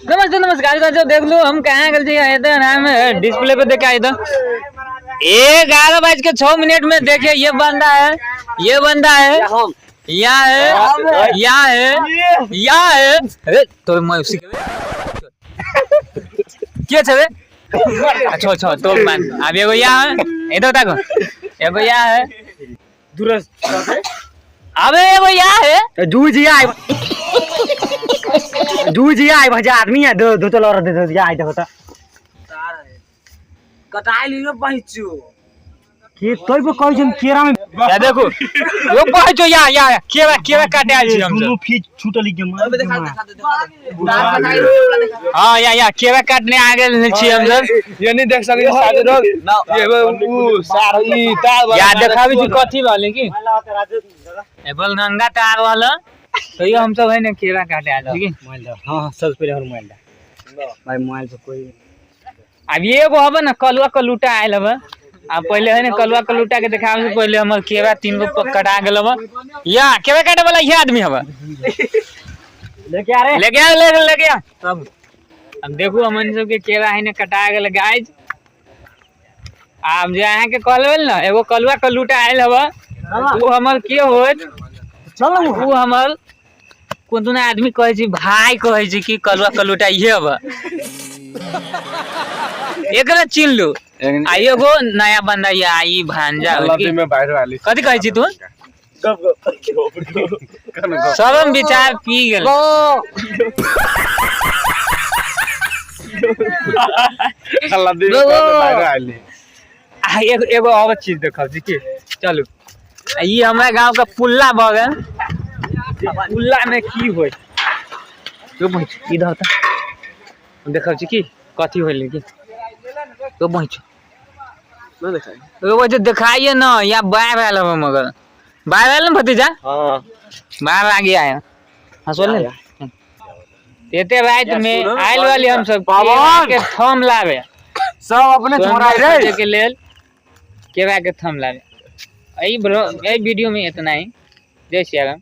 नमस्ते नमस्कार दोस्तों, देख लो हम कहाँ गए आए थे नाम डिस्प्ले पे देखे आए थे 11:06 में। देखिए ये बंदा है, ये बंदा है, यहाँ है, यहाँ है, यहाँ है। अरे तो मैं उसी क्या छे? अच्छा अच्छा तो मान अब एगो यहाँ है, इधर देखो एगो यहाँ है दूरस। अबे एगो यहाँ है जूझिया भजा आदमी है दो तो लौर दे दिया आइ देखो त कटाई लियो पहुंचो के तोय पे कहै छम केरा में या देखो वो पहुंचो या केरा काटे आइल छी हम दुनु फीट छूटली के मार दिखा हां या केरा काटने आ गेल छी हम सब। ये नहीं देख सके सादे रोग ये उ सारी तार या देखाबी छी कथि वाले की एबल नंगा तार वाला तो ये हम सब है ने केरा काटे आइल ठीक है। मोबाइल दो हां सबसे पहले और मोबाइल दो भाई मोबाइल से कोई अब ये एगो हबे ना कलुआ कलूटा आइल हबे। अब पहले है ना कलुआ कलूटा के देखाबे से पहले हमर केरा 3 गो कटा गेल हबे। या केरा काटे वाला ये आदमी हबे लेके आ रे लेके आ सब। अब देखो हमन सब के केरा है ना कटा गेल गाइस। अब जे अहाँ के कहलबे ना एगो कलुआ कलूटा आइल हबे वो हमर के होत चल वो हमर कोन आदमी कहै छी भाई कहै छी कि कलुआ कलूटा ये हबे एकरा चिन्ह लो। आ एगो नया बंदा या आई भांजा में बाहर वाली कथि कहै छी तू शरम विचार पी गेल अल्लाह दे बाहर वाली। आ एगो और चीज देखौ छी की चलू ई हमरा गांव का पुल्ला बगल पुल्ला में की होय तो पहुंच इधर त देखौ छी की कथि होइले की तो पहुंच ना दिखाई वो वजह दिखाइए ना या बाहर आयल हो मगर बाहर आयल ना भतीजा। हां बाहर आ गया है हंसोल ने तेते रात में आइल वाली हम सब के थम लावे सब अपने छोड़ा रे के लेल केरा के थम लावे। ई वीडियो में इतना ही। जय श्री राम।